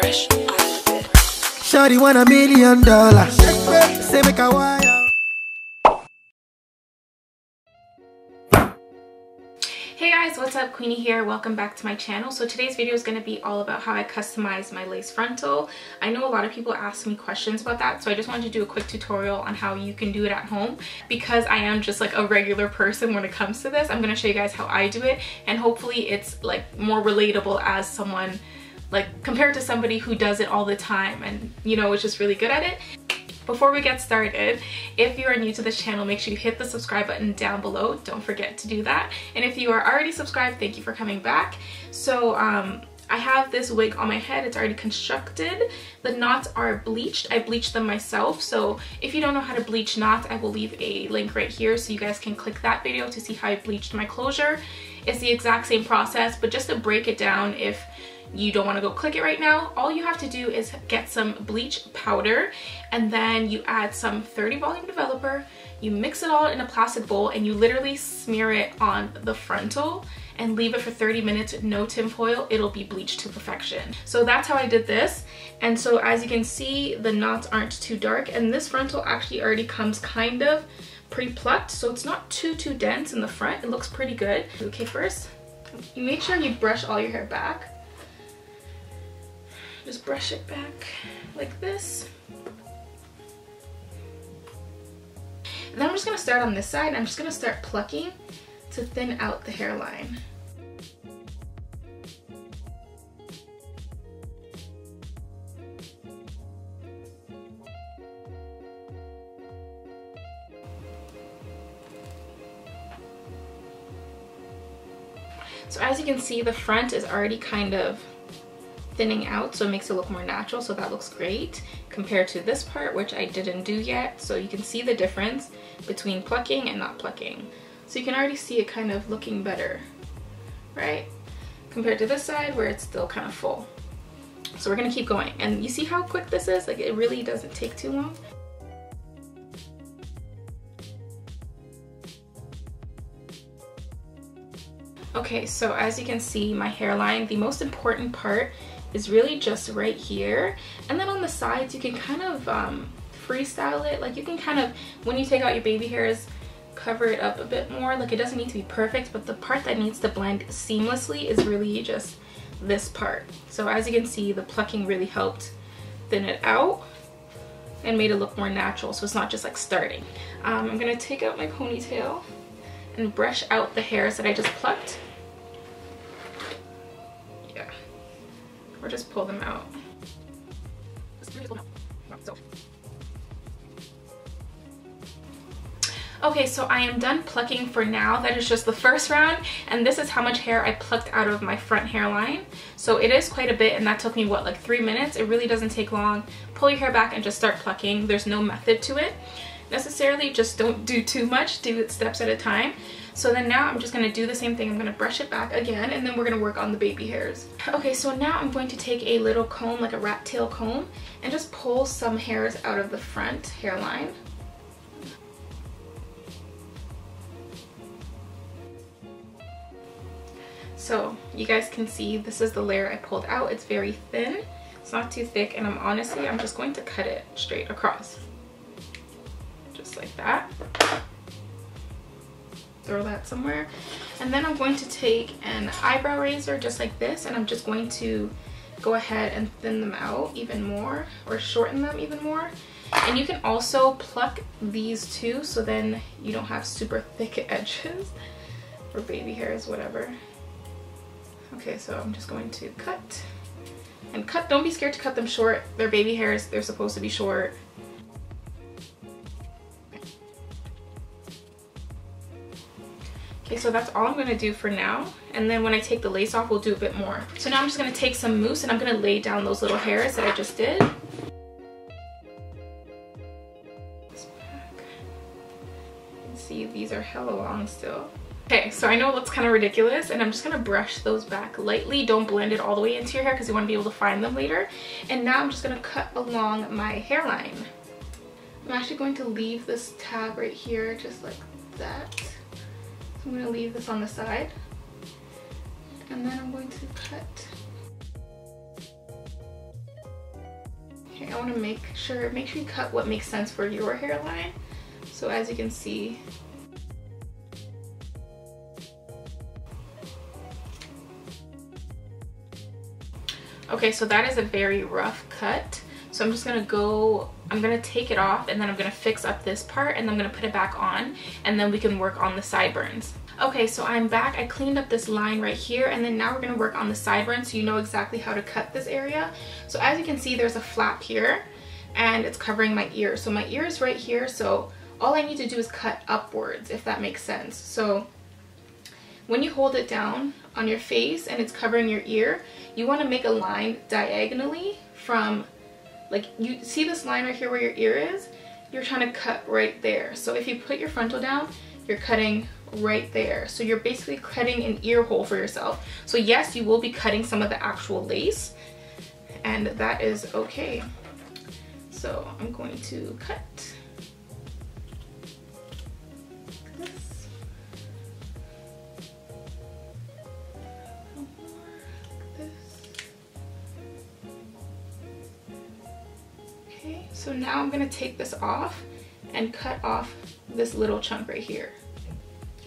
Shawty want $1 million. Say make a wire. Hey guys, what's up? Queenie here. Welcome back to my channel. So today's video is going to be all about how I customize my lace frontal. I know a lot of people ask me questions about that, so I just wanted to do a quick tutorial on how you can do it at home. Because I am just like a regular person when it comes to this, I'm going to show you guys how I do it, and hopefully it's like more relatable as someone, like compared to somebody who does it all the time and you know is just really good at it. Before we get started, if you are new to this channel, make sure you hit the subscribe button down below. Don't forget to do that. And if you are already subscribed, thank you for coming back. So I have this wig on my head. It's already constructed. The knots are bleached. I bleached them myself. So if you don't know how to bleach knots, I will leave a link right here so you guys can click that video to see how I bleached my closure. It's the exact same process, but just to break it down, if you don't want to go click it right now, all you have to do is get some bleach powder, and then you add some 30 volume developer, you mix it all in a plastic bowl, and you literally smear it on the frontal and leave it for 30 minutes with no tin foil. It'll be bleached to perfection. So that's how I did this. And so as you can see, the knots aren't too dark, and this frontal actually already comes kind of pre-plucked, so it's not too dense in the front. It looks pretty good. Okay, first you make sure you brush all your hair back. Just brush it back like this. And then I'm just going to start on this side. I'm just going to start plucking to thin out the hairline. So as you can see, the front is already kind of thinning out, so it makes it look more natural, so that looks great compared to this part, which I didn't do yet. So you can see the difference between plucking and not plucking. So you can already see it kind of looking better, right? Compared to this side where it's still kind of full. So we're gonna keep going, and you see how quick this is? Like, it really doesn't take too long. Okay, so as you can see, my hairline, the most important part is really just right here, and then on the sides you can kind of freestyle it. Like, you can kind of, when you take out your baby hairs, cover it up a bit more. Like, it doesn't need to be perfect, but the part that needs to blend seamlessly is really just this part. So as you can see, the plucking really helped thin it out and made it look more natural, so it's not just like starting. I'm gonna take out my ponytail and brush out the hairs that I just plucked. Yeah, or just pull them out. Okay, so I am done plucking for now. That is just the first round, and this is how much hair I plucked out of my front hairline. So it is quite a bit, and that took me, what, like 3 minutes? It really doesn't take long. Pull your hair back and just start plucking. There's no method to it necessarily, just don't do too much, do it steps at a time. So then now I'm just going to do the same thing. I'm going to brush it back again, and then we're going to work on the baby hairs. Okay, so now I'm going to take a little comb, like a rat tail comb, and just pull some hairs out of the front hairline. So you guys can see this is the layer I pulled out. It's very thin, it's not too thick, and I'm just going to cut it straight across. Just like that. Throw that somewhere. And then I'm going to take an eyebrow razor just like this, and I'm just going to go ahead and thin them out even more, or shorten them even more. And you can also pluck these too, so then you don't have super thick edges for baby hairs, whatever. Okay, so I'm just going to cut and cut. Don't be scared to cut them short. They're baby hairs, they're supposed to be short. Okay, so that's all I'm going to do for now, and then when I take the lace off, we'll do a bit more. So now I'm just going to take some mousse, and I'm going to lay down those little hairs that I just did. See, these are hella long still. Okay, so I know it looks kind of ridiculous, and I'm just going to brush those back lightly. Don't blend it all the way into your hair because you want to be able to find them later. And now I'm just going to cut along my hairline. I'm actually going to leave this tab right here just like that. So I'm going to leave this on the side, and then I'm going to cut Okay, I want to make sure you cut what makes sense for your hairline. So as you can see, okay, so that is a very rough cut. So I'm just gonna I'm gonna take it off, and then I'm gonna fix up this part, and then I'm gonna put it back on, and then we can work on the sideburns. Okay, so I'm back. I cleaned up this line right here, and then now we're gonna work on the sideburns so you know exactly how to cut this area. So as you can see, there's a flap here, and it's covering my ear. So my ear is right here, so all I need to do is cut upwards, if that makes sense. So when you hold it down on your face and it's covering your ear, you want to make a line diagonally from, like, you see this line right here where your ear is? You're trying to cut right there. So if you put your frontal down, you're cutting right there. So you're basically cutting an ear hole for yourself. So yes, you will be cutting some of the actual lace, and that is okay. So I'm going to cut this. Okay, so now I'm gonna take this off and cut off this little chunk right here.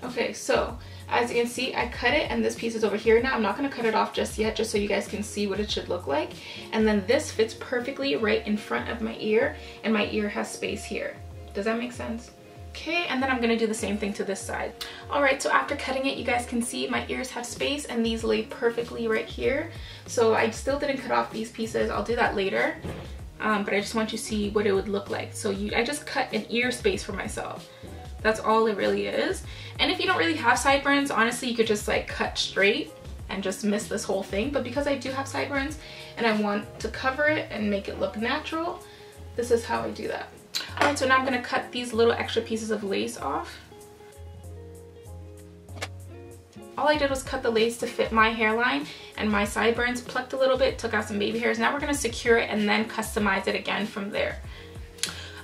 Okay, so as you can see, I cut it, and this piece is over here. Now I'm not gonna cut it off just yet, just so you guys can see what it should look like. And then this fits perfectly right in front of my ear, and my ear has space here. Does that make sense? Okay, and then I'm gonna do the same thing to this side. All right, so after cutting it, you guys can see my ears have space, and these lay perfectly right here. So I still didn't cut off these pieces. I'll do that later. But I just want you to see what it would look like. So I just cut an ear space for myself. That's all it really is. And if you don't really have sideburns, honestly, you could just like cut straight and just miss this whole thing. But because I do have sideburns and I want to cover it and make it look natural, this is how I do that. All right, so now I'm gonna cut these little extra pieces of lace off. All I did was cut the lace to fit my hairline, and my sideburns, plucked a little bit, took out some baby hairs. Now we're gonna secure it and then customize it again from there.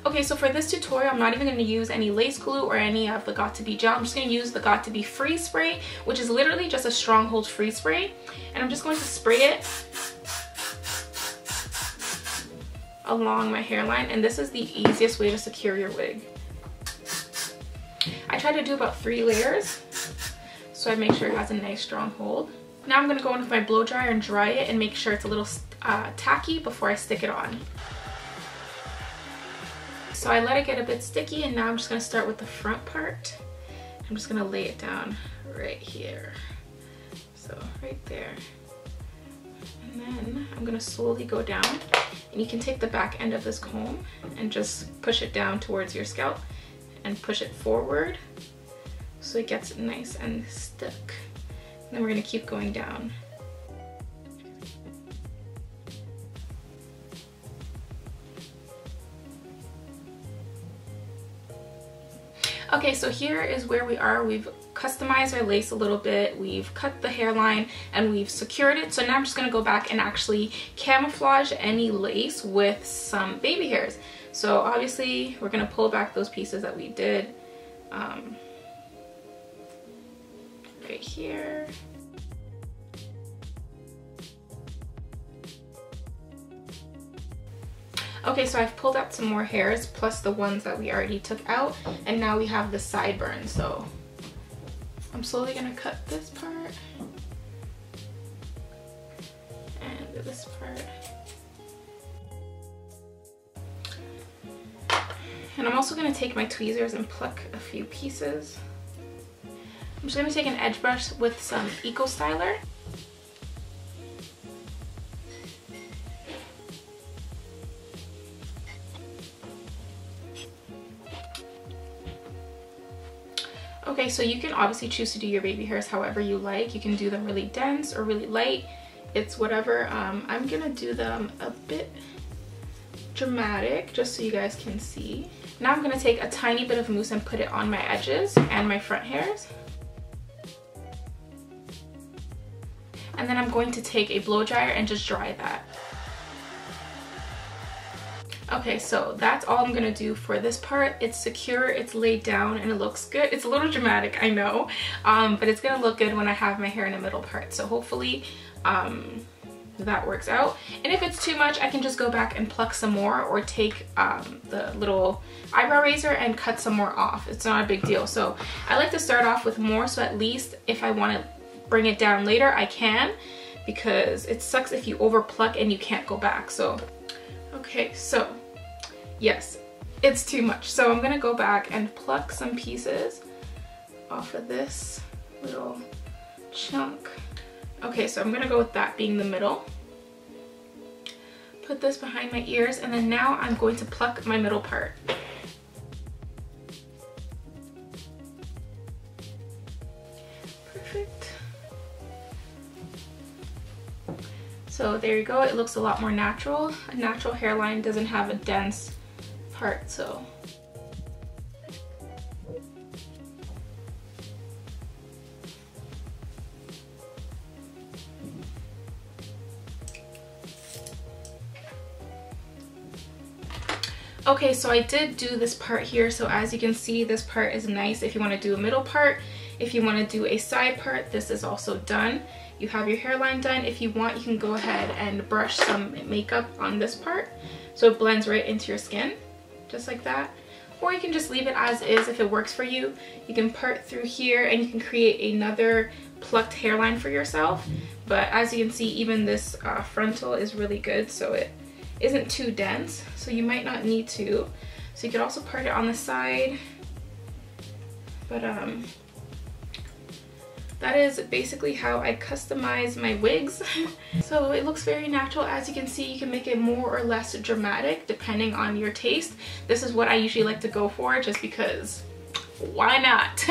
Okay, so for this tutorial, I'm not even gonna use any lace glue or any of the Got2b gel. I'm just gonna use the Got2b freeze spray, which is literally just a stronghold freeze spray. And I'm just going to spray it along my hairline, and this is the easiest way to secure your wig. I try to do about 3 layers, so I make sure it has a nice strong hold. Now I'm gonna go in with my blow dryer and dry it and make sure it's a little tacky before I stick it on. So I let it get a bit sticky, and now I'm just gonna start with the front part. I'm just gonna lay it down right here. So right there. And then I'm gonna slowly go down, and you can take the back end of this comb and just push it down towards your scalp and push it forward so it gets nice and stuck. And then we're gonna keep going down. Okay, so here is where we are. We've customized our lace a little bit, we've cut the hairline, and we've secured it. So now I'm just gonna go back and actually camouflage any lace with some baby hairs. So obviously we're gonna pull back those pieces that we did right here. Okay, so I've pulled out some more hairs plus the ones that we already took out, and now we have the sideburns. So I'm slowly gonna cut this part and this part. And I'm also gonna take my tweezers and pluck a few pieces. I'm just gonna take an edge brush with some Eco Styler. Okay, so you can obviously choose to do your baby hairs however you like. You can do them really dense or really light. It's whatever. I'm gonna do them a bit dramatic just so you guys can see. Now I'm gonna take a tiny bit of mousse and put it on my edges and my front hairs. And then I'm going to take a blow dryer and just dry that. Okay, so that's all I'm gonna do for this part. It's secure, it's laid down, and it looks good. It's a little dramatic, I know, but it's gonna look good when I have my hair in the middle part. So hopefully that works out. And if it's too much, I can just go back and pluck some more, or take the little eyebrow razor and cut some more off. It's not a big deal. So I like to start off with more, so at least if I want to bring it down later, I can, because it sucks if you over pluck and you can't go back. So okay, so yes, it's too much. So I'm gonna go back and pluck some pieces off of this little chunk. Okay, so I'm gonna go with that being the middle. Put this behind my ears, and then now I'm going to pluck my middle part. Perfect. So there you go, it looks a lot more natural. A natural hairline doesn't have a dense part, so. Okay, so I did do this part here, so as you can see, this part is nice if you want to do a middle part. If you want to do a side part, this is also done. You have your hairline done. If you want, you can go ahead and brush some makeup on this part so it blends right into your skin, just like that. Or you can just leave it as is if it works for you. You can part through here and you can create another plucked hairline for yourself. But as you can see, even this frontal is really good, so it isn't too dense, so you might not need to. So you could also part it on the side, but that is basically how I customize my wigs. So it looks very natural. As you can see, you can make it more or less dramatic depending on your taste. This is what I usually like to go for, just because why not?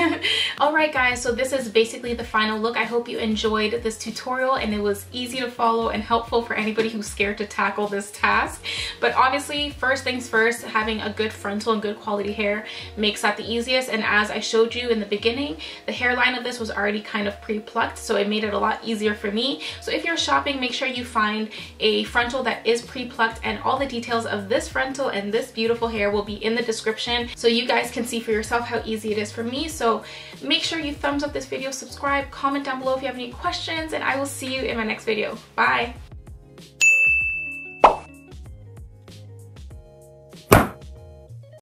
Alright guys, so this is basically the final look. I hope you enjoyed this tutorial and it was easy to follow and helpful for anybody who's scared to tackle this task. But obviously, first things first, having a good frontal and good quality hair makes that the easiest. And as I showed you in the beginning, the hairline of this was already kind of pre-plucked, so it made it a lot easier for me. So if you're shopping, make sure you find a frontal that is pre-plucked, and all the details of this frontal and this beautiful hair will be in the description, so you guys can see for yourself how easy it is for me. So make sure you thumbs up this video, subscribe, comment down below if you have any questions, and I will see you in my next video. Bye!